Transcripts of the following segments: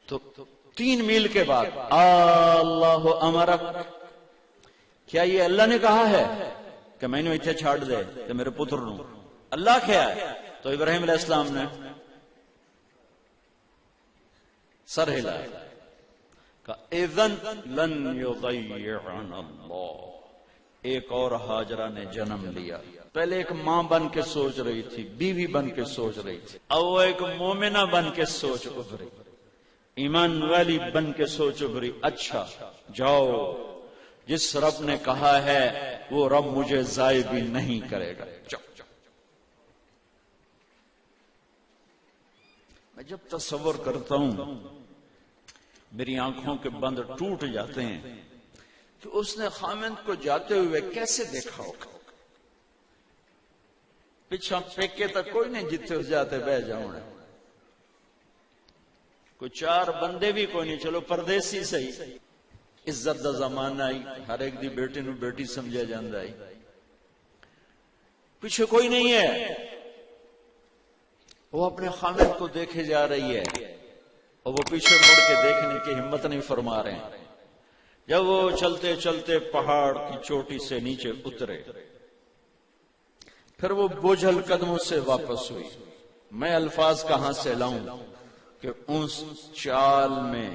تو 3 میل کے بعد اللہ امرک، کیا یہ اللہ نے کہا ہے کہ میں نے اتنے چھاڑ دے کہ میرے پتر نو؟ اللہ کیا ہے؟ تو ابراہیم علیہ السلام نے سر ہلایا کہ اذن لن یضیعنا اللہ. ایک اور ہاجرہ نے جنم لیا. پہلے ایک ماں بن کے سوچ رہی تھی، بیوی بن کے سوچ رہی تھی، اب وہ ایک مومنہ بن کے سوچ ابھری، ایمان والی بن کے سوچ ابھری. اچھا جاؤ، جس رب نے کہا ہے وہ رب مجھے ضائع بھی نہیں کرے گا. میں جب تصور کرتا ہوں میری آنکھوں کے بند ٹوٹ جاتے ہیں کہ اس نے خامند کو جاتے ہوئے کیسے دیکھا ہوگا. پیچھا پیکے تک کوئی نہیں جتنے جاتے بہ جاؤں، کوئی 4 بندے بھی کوئی نہیں، چلو پردیسی صحیح. عزت دا زمانہ آئی، ہر ایک دی بیٹی نو بیٹی سمجھا جاندہ آئی. پیچھے کوئی نہیں ہے، وہ اپنے خامد کو دیکھے جا رہی ہے اور وہ پیچھے مڑ کے دیکھنے کی ہمت نہیں فرما رہے ہیں. جب وہ چلتے چلتے پہاڑ کی چوٹی سے نیچے اترے، پھر وہ بوجھل قدموں سے واپس ہوئی. میں الفاظ کہاں سے لاؤں کہ اس چال میں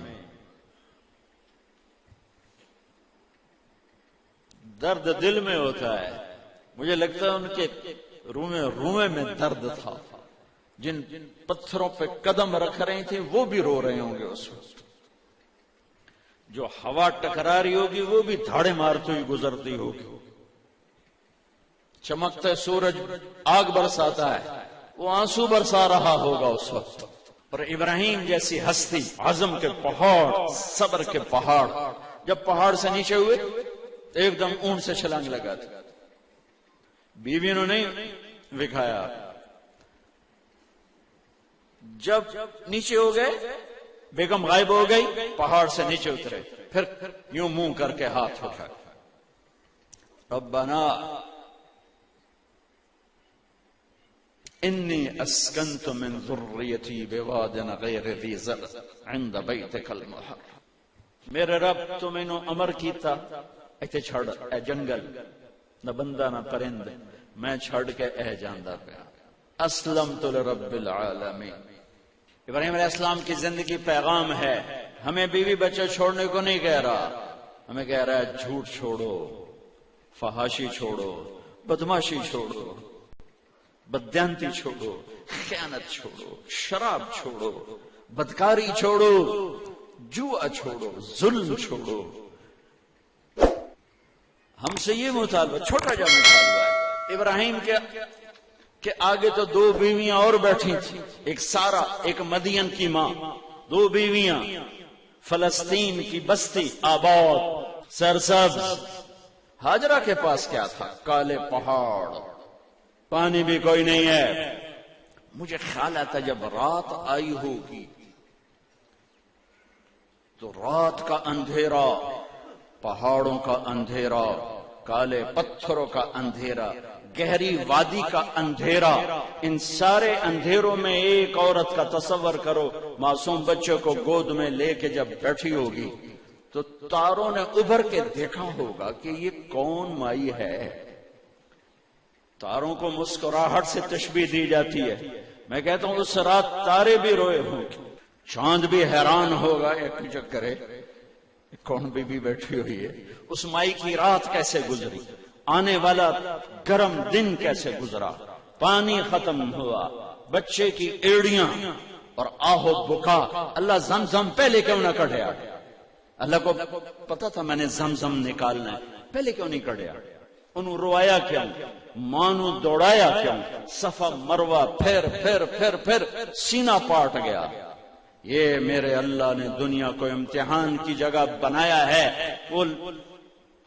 درد دل میں ہوتا ہے. مجھے لگتا ہے ان کے روئے میں درد تھا. جن پتھروں پہ قدم رکھ رہی تھے وہ بھی رو رہے ہوں گے اس وقت. جو ہوا ٹکرا رہی ہوگی وہ بھی دھاڑے مارتی ہوئی گزرتی ہوگی. چمکتا سورج آگ برساتا ہے، وہ آنسو برسا رہا ہوگا اس وقت. اور ابراہیم جیسی ہستی، عزم کے پہاڑ، صبر کے پہاڑ، جب پہاڑ سے نیچے ہوئے ایک دم اونٹ سے چھلانگ لگا دی. بیوی نے نہیں دکھایا. جب نیچے ہو گئے، بیگم غائب ہو گئی، پہاڑ سے نیچے اترے، پھر یوں منہ کر کے ہاتھ اٹھا، ربنا انی اسکنت من ذریتی بواد غیر ذی زرع عند بیتک المحرم. میرے رب تو میں نے امر کیتا ایتھے چھڑ اے جنگل، نہ بندہ نہ پرند، میں چھڑ کے اے جاندہ پیا. اسلمت لرب العالمین. ابراہیم علیہ السلام کی زندگی پیغام ہے. ہمیں بیوی بچے چھوڑنے کو نہیں کہہ رہا، ہمیں کہہ رہا ہے جھوٹ چھوڑو، فحاشی چھوڑو، بدماشی چھوڑو، بددیانتی چھوڑو، خیانت چھوڑو، شراب چھوڑو، بدکاری چھوڑو، جوا چھوڑو، ظلم چھوڑو. ہم سے یہ مطالبہ، چھوٹا جا مطالبہ ہے. ابراہیم کے آگے تو 2 بیویاں اور بیٹھی تھیں، ایک سارا، ایک مدین کی ماں، 2 بیویاں. فلسطین کی بستی آباد، سرسبز. ہاجرہ کے پاس کیا تھا؟ کالے پہاڑ، پانی بھی کوئی نہیں ہے. مجھے خیال آتا جب رات آئی ہوگی تو رات کا اندھیرا، پہاڑوں کا اندھیرا، کالے پتھروں کا اندھیرا، گہری وادی کا اندھیرا، ان سارے اندھیروں میں ایک عورت کا تصور کرو، معصوم بچے کو گود میں لے کے جب بیٹھی ہوگی تو تاروں نے ابھر کے دیکھا ہوگا کہ یہ کون مائی ہے. تاروں کو مسکراہٹ سے تشبیہ دی جاتی ہے. میں کہتا ہوں اس رات تارے بھی روئے ہوں گے، چاند بھی حیران ہوگا، ایک چکرے کون بی بی بیٹھی ہوئی ہے، اس مائی کی رات کیسے گزری، آنے والا گرم دن کیسے گزرا، پانی ختم ہوا، بچے کی ایڑیاں اور آہو بکا. اللہ زمزم پہلے کیوں نہ کڑھیا؟ اللہ کو پتا تھا میں نے زمزم نکالنا ہے، پہلے کیوں نہیں کڑھیا؟ انہوں روایا کیوں؟ مانو دوڑایا کیوں؟ صفا مروہ پھر پھر پھر پھر سینہ پاٹ گیا. یہ میرے اللہ نے دنیا کو امتحان کی جگہ بنایا ہے. قل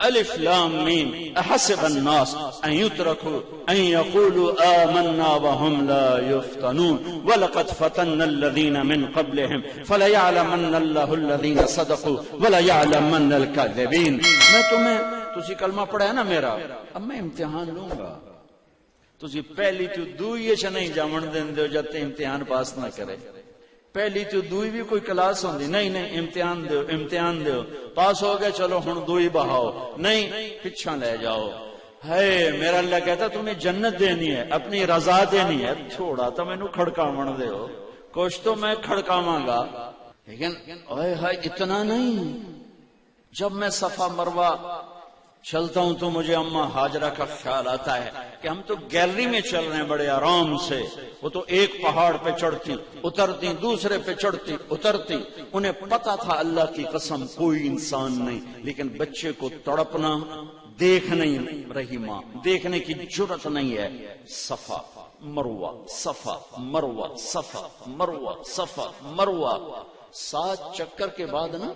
الف لام میم احسب الناس ان يتركوا ان يقولوا آمنا وهم لا يفتنون ولقد فتنا الذين من قبلهم فليعلمن الله الذين صدقوا وليعلمن الكاذبين. میں تمہیں تسی کلمہ پڑھا ہے نا میرا، اب میں امتحان لوں گا. تسی پہلی تو دوئیے چھ نہیں جامن دین دے جاتے امتحان پاس نہ کرے. پہلی تو دوئی بھی کوئی کلاس ہوندی نہیں امتحان دیو پاس ہو گئے چلو ہن دوئی بہاؤ نہیں پچھا لے جاؤ ہے میرا اللہ کہتا تمہیں جنت دینی ہے اپنی رضا دینی ہے تھوڑا تو میں نو کھڑکاون دیو کچھ تو میں کھڑکاواں گا لیکن اوئے ہائے اتنا نہیں جب میں صفا مروہ چلتا ہوں تو مجھے اماں ہاجرہ کا خیال آتا ہے کہ ہم تو گیلری میں چل رہے ہیں بڑے آرام سے وہ تو ایک پہاڑ پہ چڑھتی اترتی دوسرے پہ چڑھتی اترتی انہیں پتا تھا اللہ کی قسم کوئی انسان نہیں لیکن بچے کو تڑپنا دیکھ نہیں رہی ماں دیکھنے کی جرت نہیں ہے صفا مروہ صفا مروہ صفا مروہ صفا مروہ 7 چکر کے بعد نا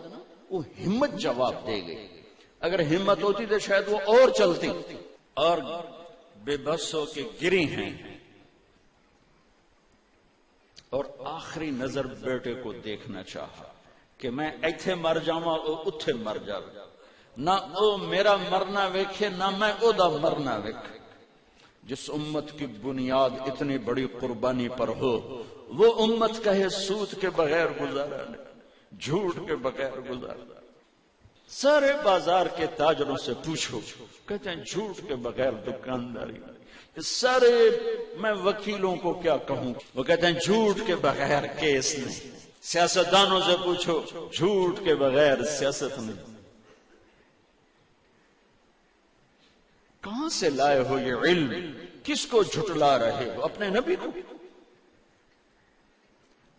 وہ ہمت جواب دے گئی اگر ہمت ہوتی تو شاید وہ اور چلتی اور بے بس ہو کے گری ہیں اور آخری نظر بیٹے کو دیکھنا چاہا کہ میں ایتھے مر جاواں او اتھے مر جاواں نہ او میرا مرنا ویکھے نہ میں او دا مرنا ویکھے جس امت کی بنیاد اتنی بڑی قربانی پر ہو وہ امت کہے سود کے بغیر گزارا نہیں جھوٹ کے بغیر گزارا سارے بازار کے تاجروں سے پوچھو کہتے ہیں جھوٹ کے بغیر دکانداری سارے میں وکیلوں کو کیا کہوں وہ کہتے ہیں جھوٹ کے بغیر کیس نہیں سیاستدانوں سے پوچھو جھوٹ کے بغیر سیاست نہیں کہاں سے لائے ہو یہ علم کس کو جھٹلا رہے ہو اپنے نبی کو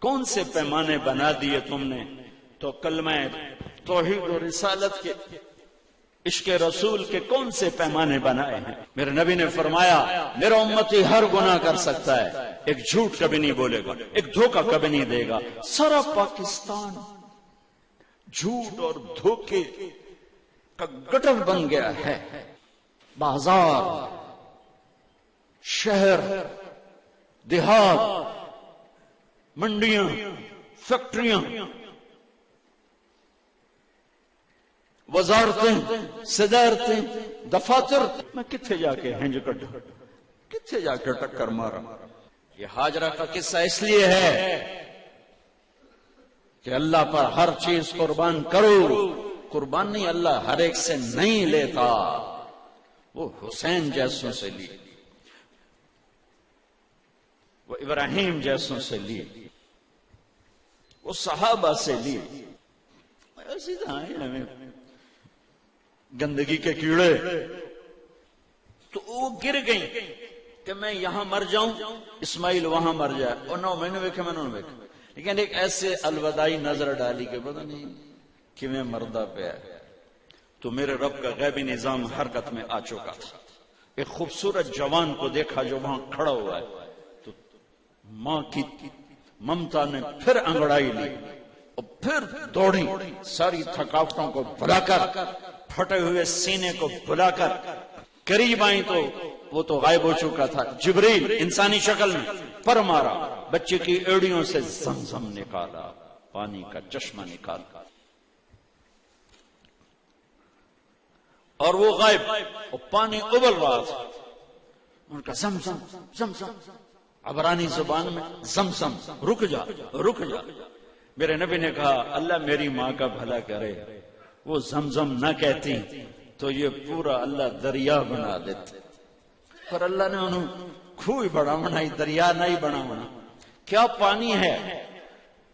کون سے پیمانے بنا دیے تم نے تو کلمہ توحید و رسالت کے عشق رسول کے کون سے پیمانے بنائے ہیں میرے نبی نے فرمایا میرا امتی ہر گناہ کر سکتا ہے ایک جھوٹ کبھی نہیں بولے گا ایک دھوکہ کبھی نہیں دے گا سارا پاکستان جھوٹ اور دھوکے کا گٹر بن گیا ہے بازار شہر دیہات منڈیاں فیکٹریاں وزارتیں صدارتیں دفاتر میں کتھے جا کے ہنج کٹ کتھے جا کے ٹکر مارا یہ ہاجرہ کا قصہ اس لیے ہے کہ اللہ پر ہر چیز قربان کرو قربان نہیں اللہ ہر ایک سے نہیں لیتا وہ حسین جیسوں سے لی وہ ابراہیم جیسوں سے لی وہ صحابہ سے لی ایسی ہمیں گندگی کے کیڑے تو وہ گر گئیں کہ میں یہاں مر جاؤں اسماعیل وہاں مر جائے اور نہ میں نے ویکھے میں نے ویکھے لیکن ایک ایسے الوداعی نظر ڈالی کہ پتہ نہیں کہ میں مردہ پہ ہے تو میرے رب کا غیبی نظام حرکت میں آ چکا تھا ایک خوبصورت جوان کو دیکھا جو وہاں کھڑا ہوا ہے تو ماں کی ممتا نے پھر انگڑائی لی اور پھر دوڑی ساری تھکاوٹوں کو بھلا کر پھٹے ہوئے سینے کو بھلا کر قریب آئیں تو وہ تو غائب ہو چکا تھا جبریل انسانی شکل میں پر مارا بچے کی ایڑیوں سے زمزم نکالا پانی کا چشمہ نکالا اور وہ غائب اور پانی ابل رہا تھا ان کا زمزم زمزم عبرانی زبان میں زمزم رک جا رک جا میرے نبی نے کہا اللہ میری ماں کا بھلا کرے وہ زمزم نہ کہتی تو یہ پورا اللہ دریا بنا دیتے پر اللہ نے انہوں کھوئی بڑا بنائی دریا نہیں بنا بنا کیا پانی ہے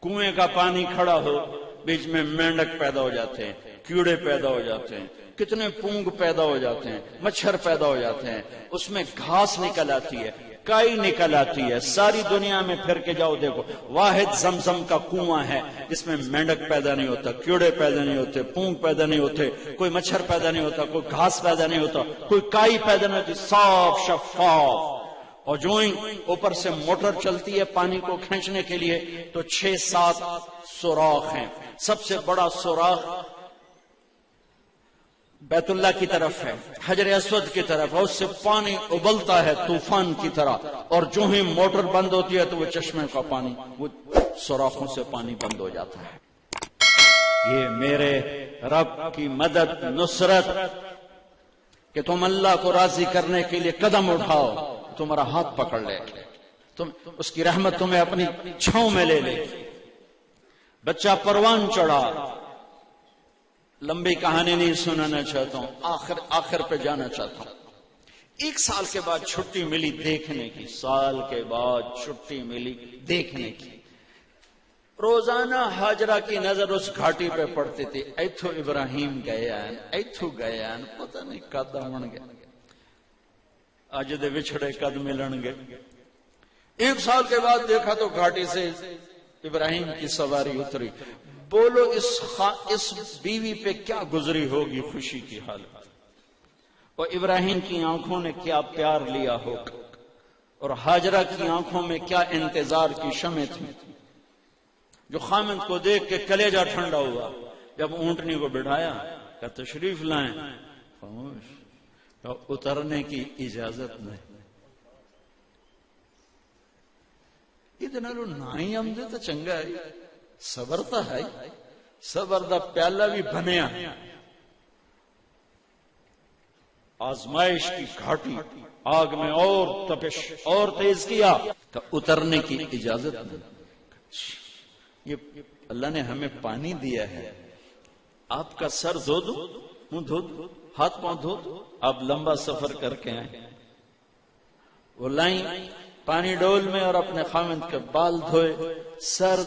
کنویں کا پانی کھڑا ہو بیچ میں مینڈک پیدا ہو جاتے ہیں کیڑے پیدا ہو جاتے ہیں کتنے پونگ پیدا ہو جاتے ہیں مچھر پیدا ہو جاتے ہیں اس میں گھاس نکل آتی ہے کائی نکل آتی ہے ساری دنیا میں پھر کے جاؤ دیکھو واحد زمزم کا کنواں ہے جس میں مینڈک پیدا نہیں ہوتا کیڑے پیدا نہیں ہوتے پونگ پیدا نہیں ہوتے کوئی مچھر پیدا نہیں ہوتا کوئی گھاس پیدا نہیں ہوتا کوئی کائی پیدا نہیں ہوتی صاف شفاف اور جو ہی اوپر سے موٹر چلتی ہے پانی کو کھینچنے کے لیے تو 6-7 سوراخ ہیں سب سے بڑا سوراخ بیت اللہ کی طرف ہے حجر اسود کی طرف ہے اس سے پانی ابلتا ہے طوفان کی طرح اور جو ہی موٹر بند ہوتی ہے تو وہ چشمے کا پانی وہ سوراخوں سے پانی بند ہو جاتا ہے یہ میرے رب کی مدد نصرت کہ تم اللہ کو راضی کرنے کے لیے قدم اٹھاؤ تمہارا ہاتھ پکڑ لے تم اس کی رحمت تمہیں اپنی چھاؤں میں لے لے بچہ پروان چڑھا. لمبی کہانی نہیں سنانا چاہتا ہوں، آخر پہ جانا چاہتا ہوں. 1 سال کے بعد چھٹی ملی دیکھنے کی، سال کے بعد چھٹی ملی دیکھنے کی. روزانہ ہاجرہ کی نظر اس گھاٹی پہ پڑتی تھی. ایتھو ابراہیم گیا ایتھو گیا، پتہ نہیں کد آن گیا، اج دے وچھڑے کد ملن گے. 1 سال کے بعد دیکھا تو گھاٹی سے ابراہیم کی سواری اتری. بولو اس بیوی پہ کیا گزری ہوگی خوشی کی حالت، اور ابراہیم کی آنکھوں نے کیا پیار لیا ہوگا، اور ہاجرہ کی آنکھوں میں کیا انتظار کی شمع تھی، جو خامند کو دیکھ کے کلیجہ ٹھنڈا ہوا. جب اونٹنی کو بٹھایا کہ تشریف لائیں، خاموش، اترنے کی اجازت نہیں. اتنا لو نائی آمدے تو چنگا ہے، صبر تا ہے، صبر دا پیالہ بھی بنیا. آزمائش کی گھاٹی، آگ میں اور تپش اور تیز کیا تو اترنے کی اجازت نہیں. یہ اللہ نے ہمیں پانی دیا ہے، آپ کا سر دھو دو، منہ دھو دو، ہاتھ پاؤں دھو دو. آپ لمبا سفر کر کے آئیں. وہ لائیں پانی ڈول میں اور اپنے خامند کے بال دھوئے، سر،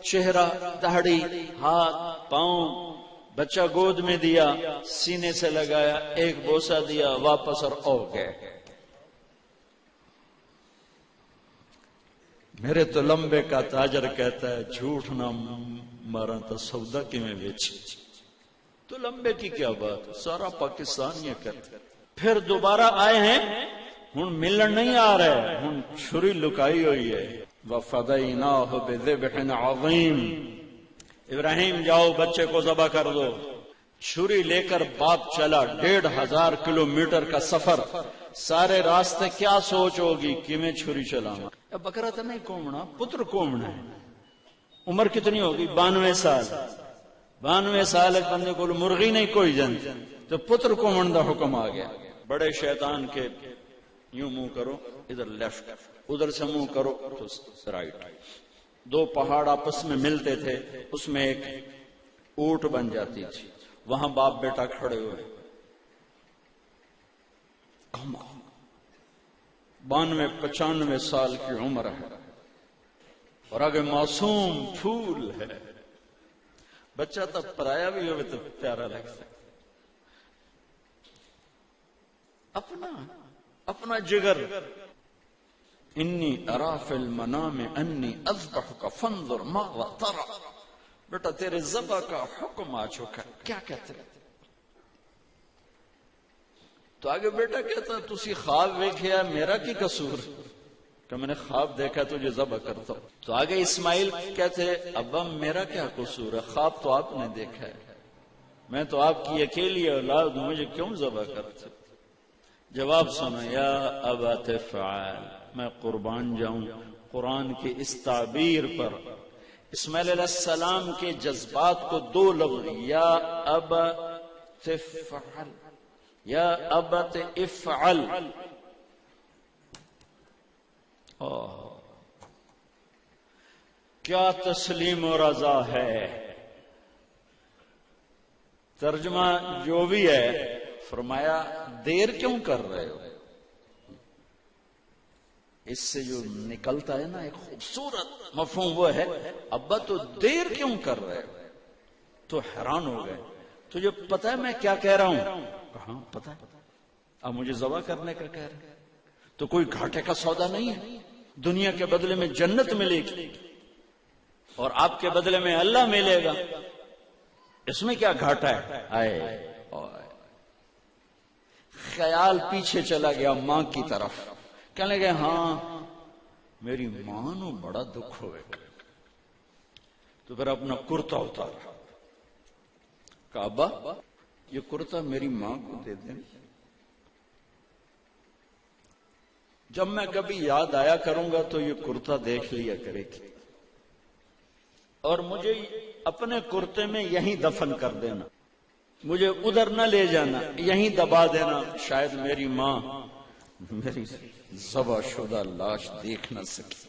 چہرہ، داڑھی، ہاتھ، پاؤں. بچہ گود میں دیا، سینے سے لگایا، ایک بوسہ دیا، واپس اور گئے. میرے تو لمبے کا تاجر کہتا ہے جھوٹ نہ مارا تو سودا کی میں بیچ. تو لمبے کی کیا بات، سارا پاکستان یہ کرتا. پھر دوبارہ آئے ہیں، ہن ملن نہیں آ رہے، ہن چھری لکائی ہوئی ہے. وَفَدَيْنَاهُ بِذِبْحٍ عَظِيمٍ. ابراہیم جاؤ بچے کو ذبح کر دو. چھری لے کر باپ چلا. 1500 کلومیٹر کا سفر. سارے راستے کیا سوچ ہوگی کہ میں چھری چلاؤں. بکرا تو نہیں کومنا، پتر کومنا ہے. عمر کتنی ہوگی؟ 92 سال. 92 سال ایک بندے کو مرغی نہیں کوئی جن تو پتر کومن دا حکم آ گیا. بڑے شیطان کے یوں منہ کرو ادھر لیفٹ، ادھر سے منہ کرو تو رائٹ. 2 پہاڑ آپس میں ملتے تھے، اس میں ایک اونٹ بن جاتی تھی. وہاں باپ بیٹا کھڑے ہوئے. 92-95 سال کی عمر ہے اور آگے معصوم پھول ہے. بچہ تو پرایا بھی ہوئے تو پیارا لگتا ہے. اپنا جگر. انی ارا فی المنام انی اذبحک فانظر ماذا ترى. بیٹا تیرے ذبح کا حکم آ چکا، کیا کہتے ہیں؟ تو آگے بیٹا کہتا تسی خواب دیکھیا، میرا کی قصور کہ میں نے خواب دیکھا تجھے ذبح کرتا ہوں. تو آگے اسماعیل کہتے ابا میرا کیا قصور ہے، خواب تو آپ نے دیکھا ہے، میں تو آپ کی اکیلی اولاد ہوں، مجھے کیوں ذبح کرتے؟ جواب سنو، یا ابا تفعل، میں قربان جاؤں قرآن کی اس تعبیر پر. اسماعیل علیہ السلام کے جذبات کو 2 لفظ، یا ابا تفعل، یا ابت افعل. کیا تسلیم و رضا ہے. ترجمہ جو بھی ہے، فرمایا دیر کیوں کر رہے ہو. اس سے جو نکلتا ہے نا ایک خوبصورت مفہوم وہ ہے، ابا تو دیر کیوں کر رہے ہو. تو حیران ہو گئے، تجھے پتا ہے میں کیا کہہ رہا ہوں؟ کہاں پتا ہے. اب مجھے ذبح کرنے کا کہہ رہے تو کوئی گھاٹے کا سودا نہیں ہے. دنیا کے بدلے میں جنت ملے گی اور آپ کے بدلے میں اللہ ملے گا، اس میں کیا گھاٹا ہے. آئے خیال پیچھے چلا گیا ماں کی طرف. کہنے لگے ہاں میری ماں نو بڑا دکھ ہوئے. تو پھر اپنا کرتا اتارا. کعبہ یہ کرتا میری ماں کو دے دیں، جب میں کبھی یاد آیا کروں گا تو یہ کرتا دیکھ لیا کرے گی، اور مجھے اپنے کرتے میں یہیں دفن کر دینا، مجھے ادھر نہ لے جانا، یہیں دبا دینا. شاید میری ماں میری ذبح شدہ لاش دیکھ نہ سکی.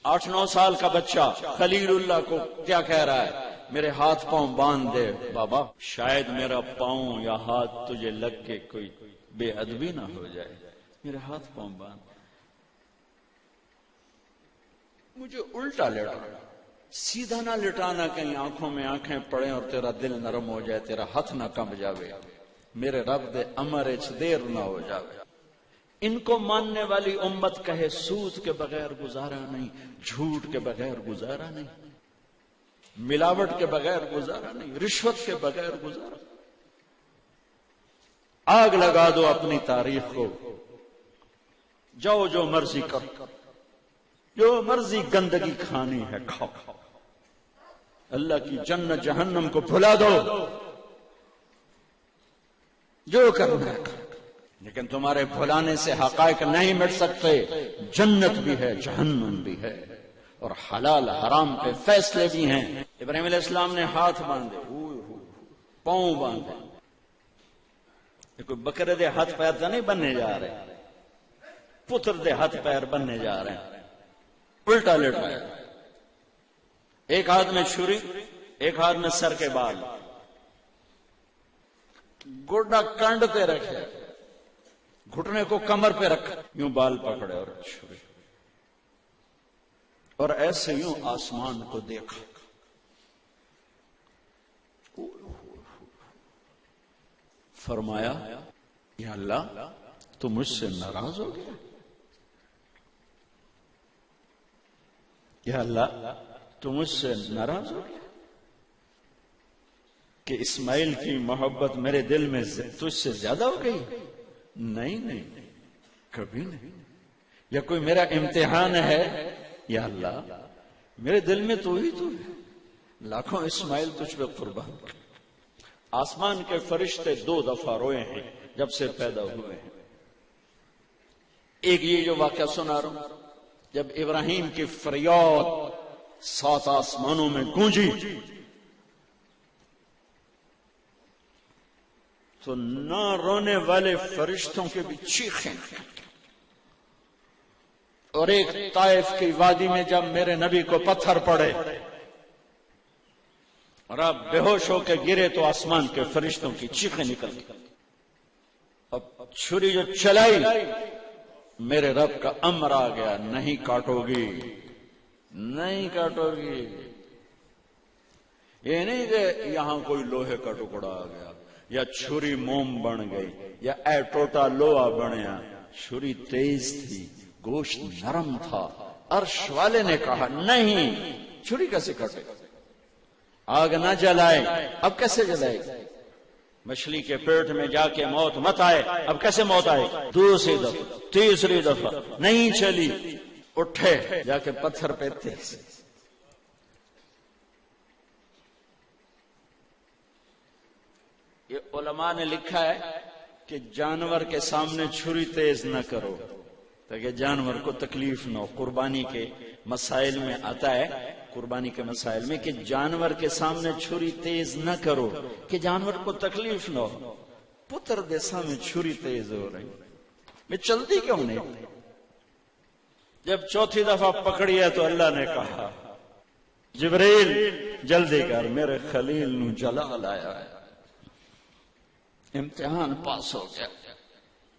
8-9 سال کا بچہ خلیل اللہ کو کیا کہہ رہا ہے، میرے ہاتھ پاؤں باندھ دے بابا، شاید میرا پاؤں یا ہاتھ تجھے لگ کے کوئی بے ادبی نہ ہو جائے، میرے ہاتھ پاؤں باندھ۔ مجھے الٹا لٹانا، سیدھا نہ لٹانا، کہیں آنکھوں میں آنکھیں پڑیں اور تیرا دل نرم ہو جائے، تیرا ہاتھ نہ کمب جاوے، میرے رب دے امر اچ دیر نہ ہو جاوے۔ ان کو ماننے والی امت کہے سود کے بغیر گزارا نہیں، جھوٹ کے بغیر گزارا نہیں، ملاوٹ کے بغیر گزارا نہیں، رشوت کے بغیر گزارا۔ آگ لگا دو اپنی تاریخ کو، جاؤ جو مرضی کرو، جو مرضی گندگی کھانی ہے کھاؤ، اللہ کی جنت جہنم کو بھلا دو، جو کرنا ہے، لیکن تمہارے بھلانے سے حقائق نہیں مٹ سکتے۔ جنت بھی ہے، جہنم بھی ہے، اور حلال حرام پہ فیصلے بھی ہیں۔ ابراہیم علیہ السلام نے ہاتھ باندھے، پاؤں باندھے، یہ کوئی بکرے دے ہاتھ پیر تو نہیں بننے جا رہے، پتر دے ہاتھ پیر بننے جا رہے ہیں۔ الٹا لٹایا، ایک ہاتھ میں چھری، ایک ہاتھ میں سر کے بال، گوڈا کنڈ پہ رکھے، گھٹنے کو کمر پہ رکھا، یوں بال پکڑے اور چھری، اور ایسے یوں آسمان کو دیکھا۔ فرمایا یا اللہ تو مجھ سے ناراض ہو گیا، یا اللہ تو مجھ سے ناراض ہو گیا کہ اسماعیل کی محبت میرے دل میں تجھ سے زیادہ ہو گئی؟ نہیں نہیں، کبھی نہیں۔ یا کوئی میرا امتحان ہے؟ یا اللہ میرے دل میں تو ہی تو ہے، لاکھوں اسماعیل تجھ پہ قربان۔ آسمان کے فرشتے 2 دفعہ روئے ہیں جب سے پیدا ہوئے ہیں۔ ایک یہ جو واقعہ سنا رہا ہوں، جب ابراہیم کی فریاد 7 آسمانوں میں گونجی تو نہ رونے والے فرشتوں کے بھی چیخیں، اور ایک طائف کی وادی میں جب میرے نبی کو پتھر پڑے اور آپ بے ہوش ہو کے گرے تو آسمان کے فرشتوں کی چیخیں نکل گئی۔ اب چھری جو چلائی، میرے رب کا امر آ گیا، نہیں کاٹو گی، نہیں کاٹو گی۔ یہ نہیں کہ یہاں کوئی لوہے کا ٹکڑا آ گیا، یا چھری موم بن گئی، یا اے ٹوٹا لوہا بنیا۔ چھری تیز تھی، گوشت نرم تھا۔ عرش والے نے کہا نہیں، چھری کیسے کٹے؟ آگ نہ جلائے، اب کیسے جلائے؟ مچھلی کے پیٹ میں جا کے موت مت آئے، اب کیسے موت آئے؟ دوسری دفعہ، تیسری دفعہ نہیں چلی، اٹھے جا کے پتھر پہ تیز۔ یہ علماء نے لکھا ہے کہ جانور کے سامنے چھری تیز نہ کرو تاکہ جانور کو تکلیف نہ ہو۔ قربانی کے مسائل میں آتا ہے، قربانی کے مسائل میں، کہ جانور کے سامنے چھری تیز نہ کرو کہ جانور کو تکلیف نہ ہو۔ پتر دے سامنے چھری تیز ہو رہی، میں چلتی کیوں نہیں؟ جب چوتھی دفعہ پکڑی ہے تو اللہ نے کہا جبریل جلدی کر، میرے خلیل نو جلا لایا ہے۔ امتحان پاس ہو گیا۔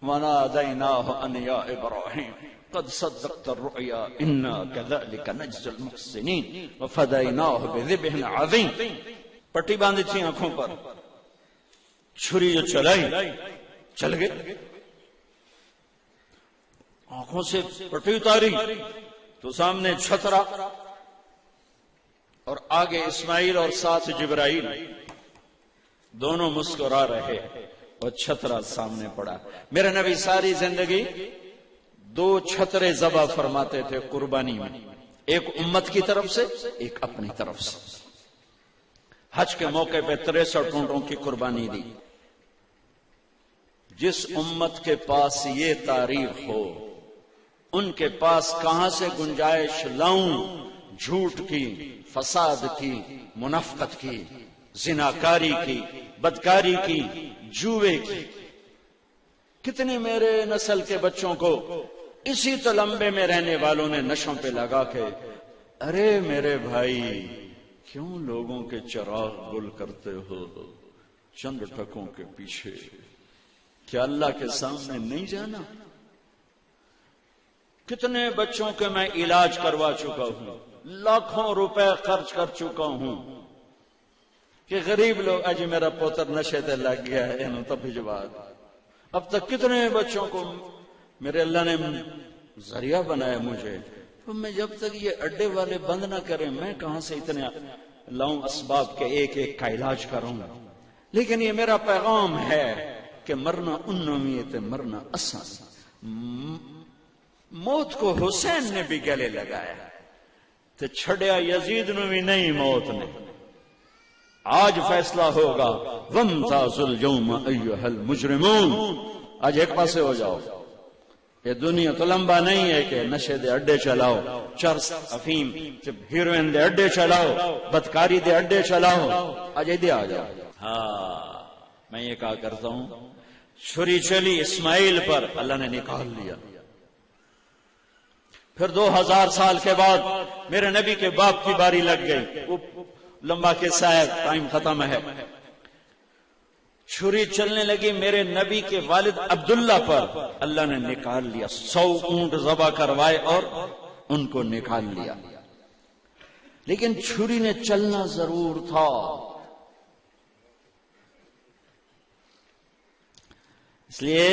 وَنَادَيْنَاهُ أَنْ يَا إِبْرَاهِيمُ قَدْ صَدَّقْتَ الرُّؤْيَا إِنَّا كَذَلِكَ نَجْزِي الْمُحْسِنِينَ وَفَدَيْنَاهُ بِذِبْحٍ عَظِيمٍ۔ پٹی باندھی تھی آنکھوں پر، چھری جو چلائی چل گئی، آنکھوں سے پٹی اتاری تو سامنے چھترا، اور آگے اسماعیل اور ساتھ جبرائیل، دونوں مسکرا رہے اور چھترا سامنے پڑا۔ میرے نبی ساری زندگی 2 چھترے ذبح فرماتے تھے قربانی میں، ایک امت کی طرف سے، ایک اپنی طرف سے۔ حج کے موقع پہ 63 اونٹوں کی قربانی دی۔ جس امت کے پاس یہ تاریخ ہو، ان کے پاس کہاں سے گنجائش لاؤں جھوٹ کی، فساد کی، منافقت کی، زناکاری کی، بدکاری کی، جوے کی۔ کتنے میرے نسل کے بچوں کو اسی تلمبے میں رہنے والوں نے نشوں پہ لگا کے، ارے میرے بھائی کیوں لوگوں کے چراغ گل کرتے ہو چند ٹکوں کے پیچھے؟ کیا اللہ کے سامنے نہیں جانا؟ کتنے بچوں کے میں علاج کروا چکا ہوں، لاکھوں روپے خرچ کر چکا ہوں کہ غریب لوگ اج میرا پوتر نشے تے لگ گیا ہے انہوں تب جواب۔ اب تک کتنے بچوں کو میرے اللہ نے ذریعہ بنایا مجھے، تو میں جب تک یہ اڈے والے بند نہ کریں میں کہاں سے اتنے لاؤں اسباب کے ایک ایک کا علاج کروں۔ لیکن یہ میرا پیغام ہے کہ مرنا انمیت مرنا اسان۔ موت کو حسین نے بھی گلے لگایا تو چھڑیا یزید نو بھی نہیں موت نے۔ آج فیصلہ ہوگا وامتازوا اليوم ایھا المجرمون، آج ایک پاسے ہو جاؤ۔ یہ دنیا تو لمبا نہیں ہے کہ نشے دے اڈے چلاؤ، چرس افیم ہیروئن دے اڈے چلاؤ، بدکاری دے اڈے چلاؤ، آج ادھر آ جاؤ۔ ہاں میں یہ کہا کرتا ہوں، چھری چلی اسماعیل پر، اللہ نے نکال لیا۔ پھر 2000 سال کے بعد میرے نبی کے باپ کی باری لگ گئی، وہ لمبا قصہ ہے، ٹائم ختم ہے۔ چھری چلنے لگی میرے نبی کے والد عبداللہ پر، اللہ نے نکال لیا۔ 100 اونٹ ذبح کروائے اور ان کو نکال لیا، لیکن چھری نے چلنا ضرور تھا۔ اس لیے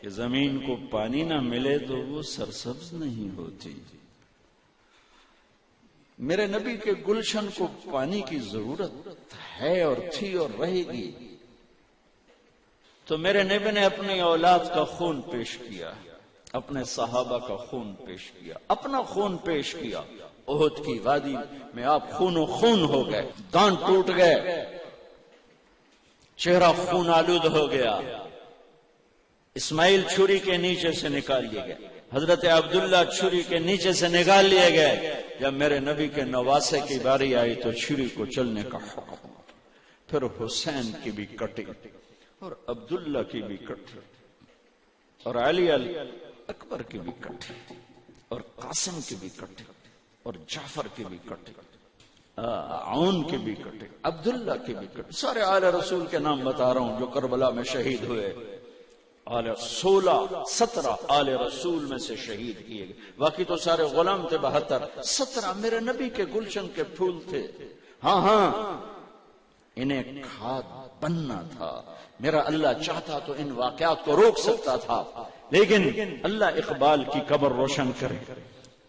کہ زمین کو پانی نہ ملے تو وہ سرسبز نہیں ہوتی۔ میرے نبی کے گلشن کو پانی کی ضرورت ہے اور تھی اور رہے گی، تو میرے نبی نے اپنی اولاد کا خون پیش کیا، اپنے صحابہ کا خون پیش کیا، اپنا خون پیش کیا۔ احد کی وادی میں آپ خون و خون ہو گئے، دانت ٹوٹ گئے، چہرہ خون آلود ہو گیا۔ اسماعیل چھری کے نیچے سے نکال لیے گئے، حضرت عبداللہ چھری کے نیچے سے نکال لیے گئے۔ جب میرے نبی کے نواسے کی باری آئی تو چھری کو چلنے کا حکم، پھر حسین کی بھی کٹی اور عبداللہ کی بھی کٹی اور علی اکبر کی بھی کٹی اور قاسم کی بھی کٹی اور جعفر کی بھی کٹی، عون کی بھی کٹی، عبداللہ کی بھی کٹی۔ سارے آل رسول کے نام بتا رہا ہوں جو کربلا میں شہید ہوئے۔ 17 آل رسول میں سے شہید کیے گئے، باقی تو سارے غلام تھے 72۔ 17 میرے نبی کے گلشن کے پھول تھے۔ ہاں انہیں کھاد بننا تھا۔ میرا اللہ چاہتا تو ان واقعات کو روک سکتا تھا، لیکن اللہ اقبال کی قبر روشن کرے،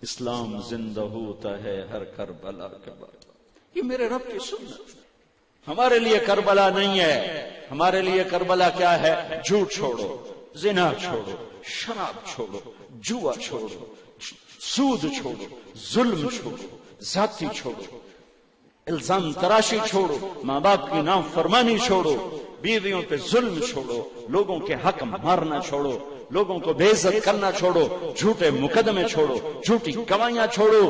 اسلام زندہ ہوتا ہے ہر کربلا کے بعد۔ یہ میرے رب کی سنت۔ ہمارے لیے کربلا نہیں ہے، ہمارے لیے کربلا کیا ہے؟ جھوٹ چھوڑو، زنا چھوڑو، شراب چھوڑو، جوا چھوڑو، سود چھوڑو، ظلم چھوڑو، ذاتی چھوڑو، الزام تراشی چھوڑو، ماں باپ کی نافرمانی چھوڑو، بیویوں پہ ظلم چھوڑو، لوگوں کے حق مارنا چھوڑو، لوگوں کو بے عزت کرنا چھوڑو، جھوٹے مقدمے چھوڑو، جھوٹی گواہیاں چھوڑو۔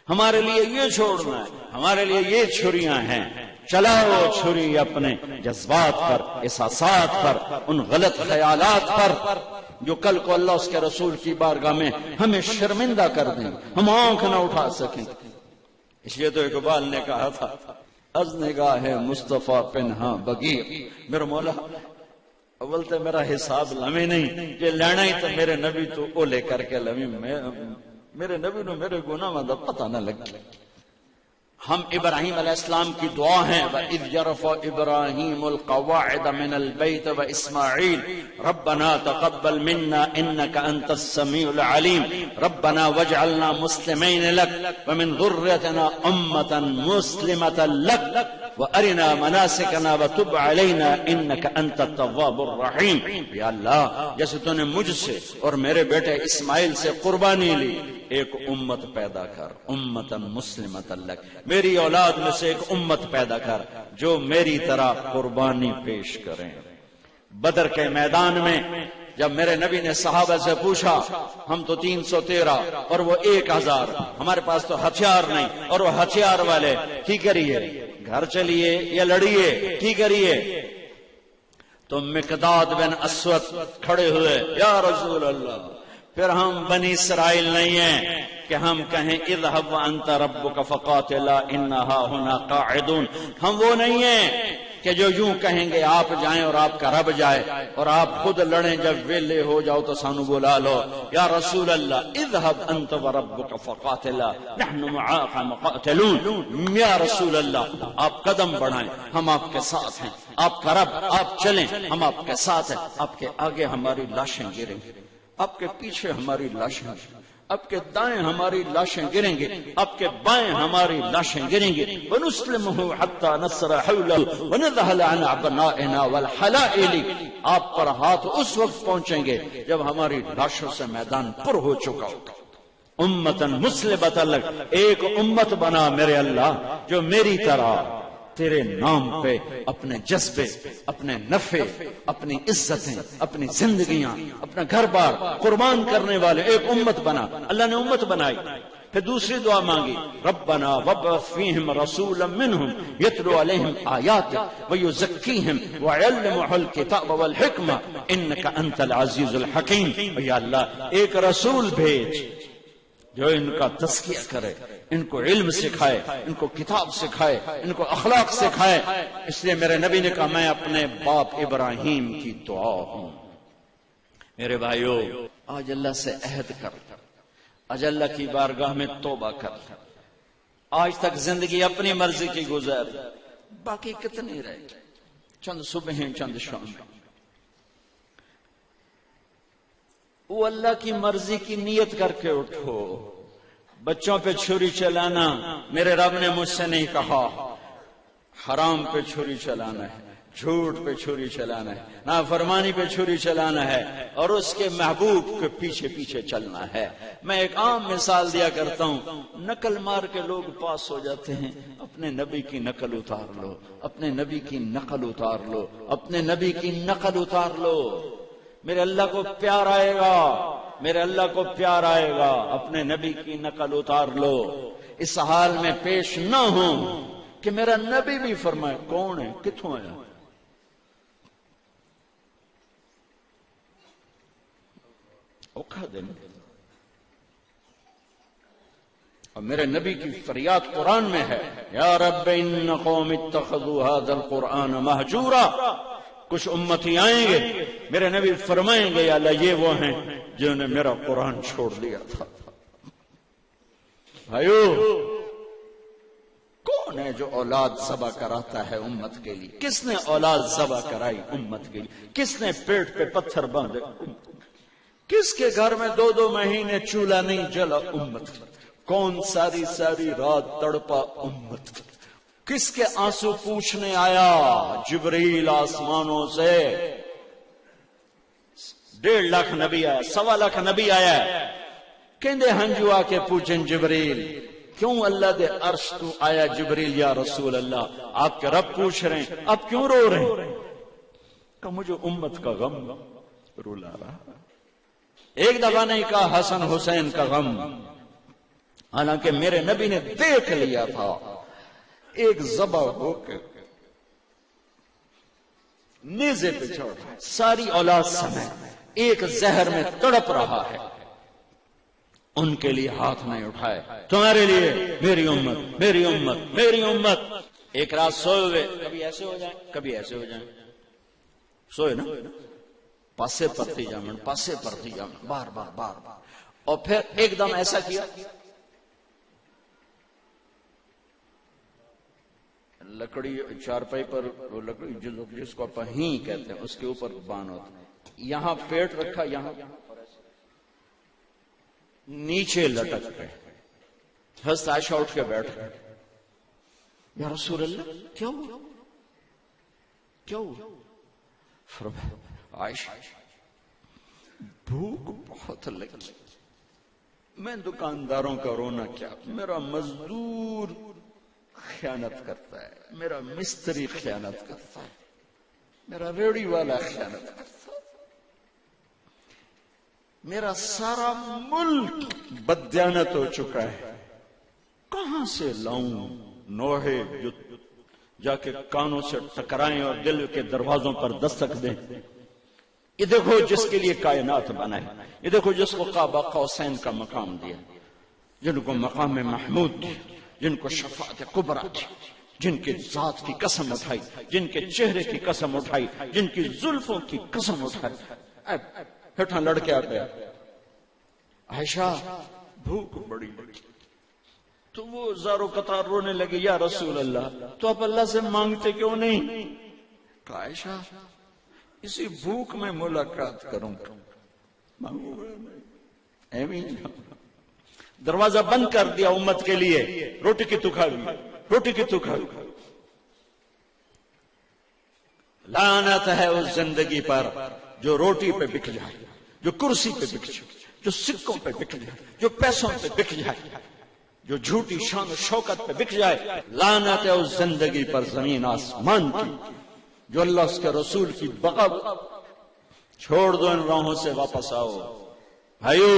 ہمارے لیے یہ چھوڑنا ہے، ہمارے لیے یہ چھریاں ہیں۔ چلاؤ چھری اپنے جذبات پر، احساسات پر، ان غلط خیالات پر جو کل کو اللہ اس کے رسول کی بارگاہ میں ہمیں شرمندہ کر دیں، ہم آنکھ نہ اٹھا سکیں۔ اس لیے تو اقبال نے کہا تھا، از نگاہ مصطفیٰ پنہاں بگیر۔ میرا مولا اول تو میرا حساب لمے نہیں، یہ لینا ہی تو میرے نبی تو او لے کر کے لمے، میرے نبی نو میرے گناہ دا پتہ نہ لگے۔ ہم ابراہیم علیہ السلام کی دعا ہیں، وَإِذْ يَرْفَعُ إِبْرَاهِيمُ الْقَوَاعِدَ مِنَ الْبَيْتِ وَإِسْمَاعِيلُ رَبَّنَا تَقَبَّلْ مِنَّا إِنَّكَ أَنْتَ السَّمِيعُ الْعَلِيمُ رَبَّنَا وَاجْعَلْنَا مُسْلِمَيْنِ لَكَ وَمِنْ ذُرِّيَّتِنَا أُمَّةً مُسْلِمَةً لَكَ وَأَرِنَا مَنَاسِكَنَا وَتُبْ عَلَيْنَا إِنَّكَ أَنْتَ التَّوَّابُ الرَّحِيمُ۔ یا اللہ، جیسے تو نے مجھ سے اور میرے بیٹے اسماعیل سے قربانی لی، ایک امت پیدا کر، امتاً مسلمۃ لک، میری اولاد میں سے ایک امت پیدا کر جو میری طرح قربانی پیش کریں۔ بدر کے میدان میں جب میرے نبی نے صحابہ سے پوچھا، ہم تو 313 اور وہ 1000، ہمارے پاس تو ہتھیار نہیں اور وہ ہتھیار والے، کی کریے؟ گھر چلیے یا لڑیے، کی کریے؟ تو مقداد بن اسود کھڑے ہوئے، یا رسول اللہ، پھر ہم بنی اسرائیل نہیں ہیں، کہ ہم کہیں اذهب وانت ربك فقاتلا اننا هنا قاعدون. ہم وہ نہیں ہیں کہ جو یوں کہیں گے آپ جائیں اور آپ کا رب جائے اور آپ خود لڑیں، جب ویلے ہو جاؤ تو سانو بلا لو. یا رسول اللہ اذهب انت وربك فقاتلا نحن معاك مقاتلون. یا رسول اللہ آپ قدم بڑھائیں، ہم آپ کے ساتھ ہیں. آپ کا رب، آپ چلیں، ہم آپ کے ساتھ ہیں. آپ کے آگے ہماری لاشیں گریں گی، آپ کے پیچھے ہماری لاشیں، آپ کے دائیں ہماری لاشیں گریں گے، آپ کے بائیں ہماری لاشیں گریں گے. وَنُسْلِمُهُ حَتَّى نَصْرَ حَوْلَهُ وَنَذْهَلَ عَنْ أَبْنَائِنَا وَالْحَلَائِلِ. آپ پر ہاتھ اس وقت پہنچیں گے جب ہماری لاشوں سے میدان پر ہو چکا ہوگا. امتاً مسلمۃ لک، ایک امت بنا میرے اللہ جو میری طرح تیرے نام پہ اپنے جذبے، اپنے نفع، اپنی عزتیں، اپنی زندگیاں، اپنا گھر بار قربان کرنے والے ایک امت بنا. اللہ نے امت بنائی. پھر دوسری دعا مانگی، ربنا وابعث فیہم رسولا منہم یتلو علیہم آیاتک ویزکیہم ویعلمہم الکتاب والحکمہ انک انت العزیز الحکیم. یا اللہ ایک رسول بھیج جو ان کا تزکیہ کرے، ان کو علم سکھائے، ان کو کتاب سکھائے، ان کو اخلاق سکھائے. اس لیے میرے نبی نے کہا میں اپنے باپ ابراہیم کی دعا ہوں. میرے بھائیو، آج اللہ سے عہد کر، آج اللہ کی بارگاہ میں توبہ کر. آج تک زندگی اپنی مرضی کی گزر، باقی کتنی رہ گئی، چند صبحیں چند شام. وہ اللہ کی مرضی کی نیت کر کے اٹھو. بچوں پہ چھری چلانا میرے رب نے مجھ سے نہیں کہا. حرام پہ چھری چلانا ہے، جھوٹ پہ چھری چلانا ہے، نافرمانی پہ چھری چلانا ہے اور اس کے محبوب کے پیچھے پیچھے چلنا ہے. میں ایک عام مثال دیا کرتا ہوں، نقل مار کے لوگ پاس ہو جاتے ہیں. اپنے نبی کی نقل اتار لو، اپنے نبی کی نقل اتار لو، اپنے نبی کی نقل اتار لو. میرے اللہ کو پیار آئے گا، میرے اللہ کو پیار آئے گا. اپنے نبی کی نقل اتار لو. اس حال میں پیش نہ ہو کہ میرا نبی بھی فرمائے کون ہے، کتوں آیا. اوکھا دن. اور میرے نبی کی فریاد قرآن میں ہے، یا رب ان قوم اتخذوا هذا القرآن مہجورا. کچھ امتی آئیں گے، میرے نبی فرمائیں گے یا اللہ یہ وہ ہیں جنہوں نے میرا قرآن چھوڑ دیا تھا. بھائیو، کون ہے جو اولاد ذبح کراتا ہے امت کے لیے؟ کس نے اولاد ذبح کرائی امت کے لیے؟ کس نے پیٹ پہ پتھر باندھے؟ کس کے گھر میں 2 مہینے چولہا نہیں جلا؟ امت. کون ساری ساری رات تڑپا؟ امت. کس کے آنسو پوچھنے آیا؟ جبریل آسمانوں سے. 1.5 لاکھ نبی آیا، 1.25 لاکھ نبی آیا. کہندے ہنجو آ کے پوچھیں جبریل کیوں اللہ دے عرش تو آیا جبریل یا رسول اللہ آپ کے رب پوچھ رہے ہیں آپ کیوں رو رہے ہیں؟ کہ مجھے امت کا غم رولا رہا. ایک دفعہ نہیں کہا حسن حسین کا غم، حالانکہ میرے نبی نے دیکھ لیا تھا ایک ذبح ہو کے نیزے پہ چڑھ رہا، ساری اولاد سمیت ایک زہر میں تڑپ رہا ہے. ان کے لیے ہاتھ نہیں اٹھائے. تمہارے لیے میری امت، میری امت، میری امت. ایک رات سوئے ہوئے، کبھی ایسے ہو جائیں کبھی ایسے ہو جائیں. سوئے نا، پاسے پرتی جامن، پاسے پرتی جامن، بار بار بار بار. اور پھر ایک دم ایسا کیا، لکڑی چارپائی پر وہ لکڑی جس کو پہین کہتے ہیں اس کے اوپر بان ہوتا ہے، یہاں پیٹ رکھا، یہاں نیچے لٹک گئے. حضرت عائشہ اٹھ کے بیٹھ گئے. یا رسول اللہ کیا ہوا، کیا ہوا؟ فرمایا عائشہ بھوک بہت لگی، میں دکانداروں کا رونا کیا، میرا مزدور خیانت کرتا ہے، میرا مستری خیانت کرتا ہے، میرا ریڑی والا خیانت کرتا ہے، میرا سارا ملک بددیانت ہو چکا ہے، کہاں سے لاؤں نوحے جو جا کے کانوں سے ٹکرائیں اور دل کے دروازوں پر دستک دیں. یہ دیکھو جس کے لیے کائنات بنا ہے، یہ دیکھو جس کو قاب قوسین کا مقام دیا، جن کو مقام محمود دی، جن کو شفاعت کبریٰ دی، جن کے ذات کی قسم اٹھائی، جن کے چہرے کی قسم اٹھائی، جن کی زلفوں کی قسم اٹھائی۔ ہٹھاں لڑکے آ گیا، عائشہ بھوک بڑی تو وہ زارو قطار رونے لگے، یا رسول اللہ تو آپ اللہ سے مانگتے کیوں نہیں؟ کہا عائشہ اسی بھوک میں ملاقات کروں گا، مانگوں گا نہیں۔ دروازہ بند کر دیا امت کے لیے، روٹی کی تو کھا لی، روٹی کی تو کھا لی۔ لعنت ہے اس زندگی پر جو روٹی پہ بک جائے، جو کرسی پہ بک جائے، جو سکوں پہ بک جائے، جو پیسوں پہ بک جائے، جو جھوٹی شان و شوکت پہ بک جائے۔ لعنت ہے اس زندگی پر زمین آسمان کی جو اللہ اس کے رسول کی بغاوت۔ چھوڑ دو ان راہوں سے، واپس آؤ بھائیو،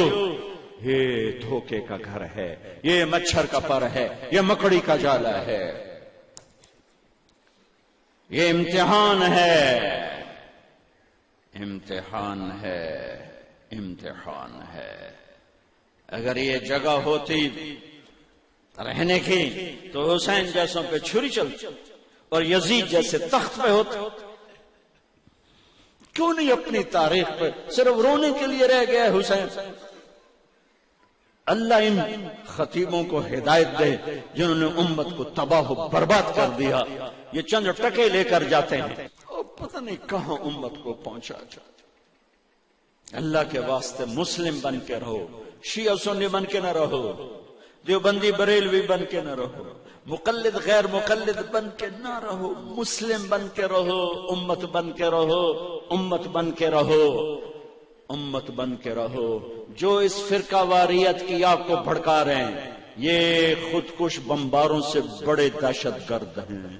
یہ دھوکے کا گھر ہے، یہ مچھر کا پر ہے، یہ مکڑی کا جالا ہے، یہ امتحان ہے، امتحان ہے، امتحان ہے۔ اگر یہ جگہ ہوتی رہنے کی تو حسین جیسوں پہ چھری چلتی اور یزید جیسے تخت پہ ہوتے۔ کیوں نہیں اپنی تاریخ پہ صرف رونے کے لیے رہ گیا حسین؟ اللہ ان خطیبوں کو ہدایت دے جنہوں نے امت کو تباہ و برباد کر دیا۔ یہ چند ٹکے لے کر جاتے ہیں اور پتہ نہیں کہاں امت کو پہنچا جاتے۔ اللہ کے واسطے مسلم بن کے رہو، شیعہ سنی بن کے نہ رہو، دیوبندی بریلوی بن کے نہ رہو، مقلد غیر مقلد بن کے نہ رہو، مسلم بن کے رہو، امت بن کے رہو، امت بن کے رہو، امت بن کے رہو۔ جو اس فرقہ واریت کی آگ کو بھڑکا رہے ہیں یہ خودکش بمباروں سے بڑے دہشت گرد ہیں،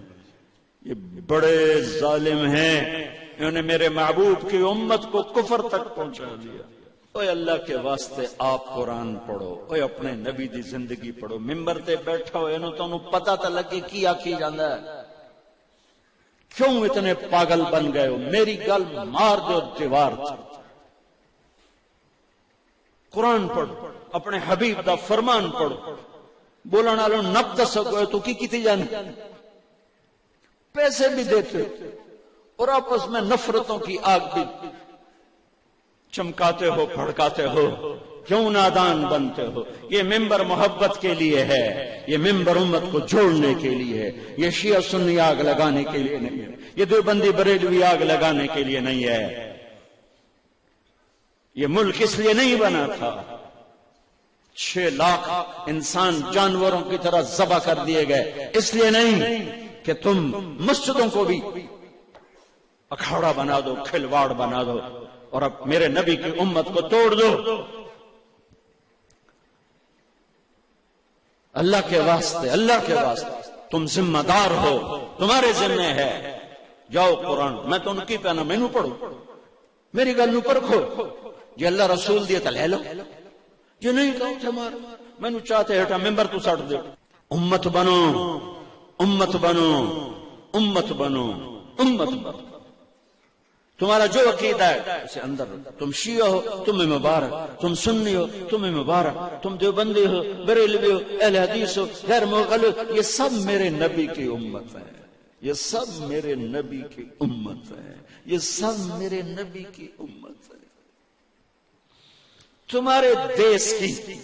یہ بڑے ظالم ہیں، انہوں نے میرے محبوب کی امت کو کفر تک پہنچا دیا۔ اوے اللہ کے واسطے آپ قرآن پڑھو، اوے اپنے نبی دی زندگی پڑھو، ممبر تے بیٹھا ہو انہوں تو پتہ تا لگے کیا کی جاندہ ہے، کیوں اتنے پاگل بن گئے ہو؟ میری گل مار دو دیوار تھی۔ قرآن پڑھو، اپنے حبیب دا فرمان پڑھو، بولا نالو نب دس سکو تو کی جانے، پیسے بھی دیتے اور آپس میں نفرتوں کی آگ بھی چمکاتے ہو، بھڑکاتے ہو، کیوں نادان بنتے ہو؟ یہ ممبر محبت کے لیے ہے، یہ ممبر امت کو جوڑنے کے لیے ہے، یہ شیعہ سنی آگ لگانے کے لیے نہیں ہے، یہ دیوبندی بریلوی آگ لگانے کے لیے نہیں ہے۔ یہ ملک اس لیے نہیں بنا تھا، 6 لاکھ انسان جانوروں کی طرح ذبح کر دیے گئے اس لیے نہیں کہ تم مسجدوں کو بھی اکھاڑا بنا دو، کھلواڑ بنا دو اور اب میرے نبی کی امت کو توڑ دو۔ اللہ کے واسطے، اللہ کے واسطے تم ذمہ دار ہو، تمہارے ذمہ ہے۔ جاؤ قرآن، میں تو ان کی پہنا میں نو پڑھو، میری گل نو پرکھو، جی اللہ رسول دیتا لے لو، جو نہیں کہو تھے مار، میں نو چاہتے ہٹا ممبر تو ساڑھ دے۔ امت بنو، امت بنو، امت بنو، امت بنو۔ تمہارا جو عقیدہ ہے اسے اندر، تم شیعہ ہو تمہیں مبارک، تم سنی ہو تمہیں مبارک، تم دیوبندی ہو، بریلوی ہو، اہل حدیث ہو، غیر مغلط، یہ سب میرے نبی کی امت ہے، یہ سب میرے نبی کی امت ہے، یہ سب میرے نبی کی امت ہے۔ تمہارے دیس کی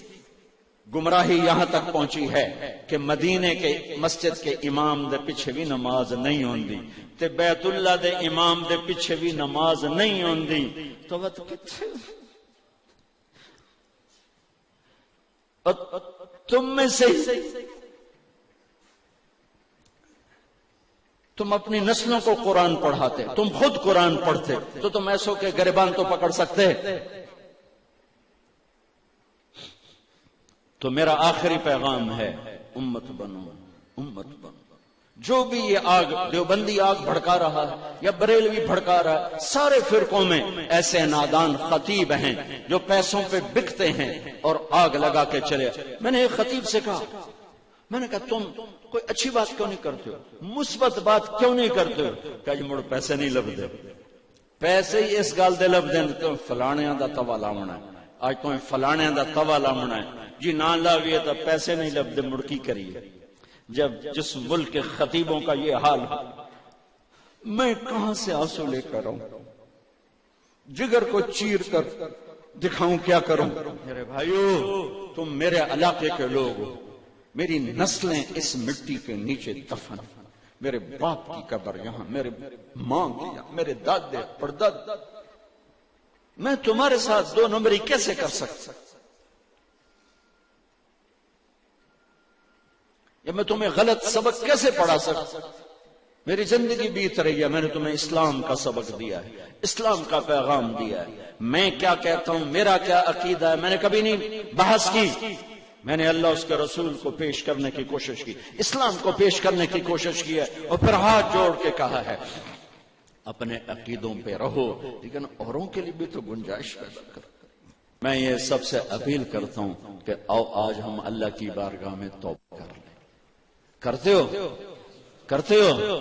گمراہی یہاں تک پہنچی ہے کہ مدینے کے مسجد کے امام دے پیچھے بھی نماز نہیں ہوندی تے بیت اللہ دے امام دے پیچھے بھی نماز نہیں ہوندی، تو وقت کتھے تم میں سے تم اپنی نسلوں کو قرآن پڑھاتے، تم خود قرآن پڑھتے تو تم ایسوں کے گریبان تو پکڑ سکتے۔ تو میرا آخری پیغام ہے امت بنو، امت بنو۔ جو بھی یہ آگ دیوبندی آگ بھڑکا رہا ہے یا بریلوی بھڑکا رہا ہے، سارے فرقوں میں ایسے نادان خطیب ہیں جو پیسوں پہ بکتے ہیں اور آگ لگا کے چلے۔ میں نے ایک خطیب سے کہا، میں نے کہا تم کوئی اچھی بات کیوں نہیں کرتے ہو، مثبت بات کیوں نہیں کرتے ہو؟ کہ جی مڑ پیسے نہیں لب دے، پیسے ہی اس گال دے لب دیں تو فلانے دا توا لاؤنا ہے، آج تو فلانے دا توا لاؤنا ہے۔ جی نہ لاویے تو پیسے نہیں لبدے مڑکی کریے. جب جس ملک کے خطیبوں کا یہ حال ہے، میں کہاں سے آنسو لے کر آؤں؟ جگر کو چیر کر دکھاؤں کیا کروں؟ میرے بھائیو، تم میرے علاقے کے لوگ ہو، میری نسلیں اس مٹی کے نیچے دفن، میرے باپ کی قبر یہاں، میرے ماں کی یہاں، میرے دادے پرداد. میں تمہارے ساتھ دو نمبری کیسے کر سکتا؟ یا میں تمہیں غلط سبق کیسے پڑھا سکتا؟ میری زندگی بیت رہی ہے، میں نے تمہیں اسلام کا سبق دیا ہے، اسلام کا پیغام دیا ہے. میں کیا کہتا ہوں، میرا کیا عقیدہ ہے، میں نے کبھی نہیں بحث کی. میں نے اللہ اس کے رسول کو پیش کرنے کی کوشش کی، اسلام کو پیش کرنے کی کوشش کی ہے، اور پھر ہاتھ جوڑ کے کہا ہے اپنے عقیدوں پہ رہو، لیکن اوروں کے لیے بھی تو گنجائش پیدا کرو. میں یہ سب سے اپیل کرتا ہوں کہ آؤ آج ہم اللہ کی بارگاہ میں توبہ کر لیں. کرتے ہو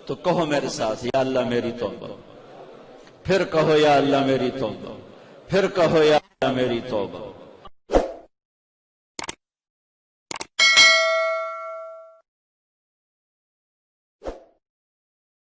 تو کہو میرے ساتھ، یا اللہ میری توبہ. پھر کہو یا اللہ میری توبہ. پھر کہو یا اللہ میری توبہ.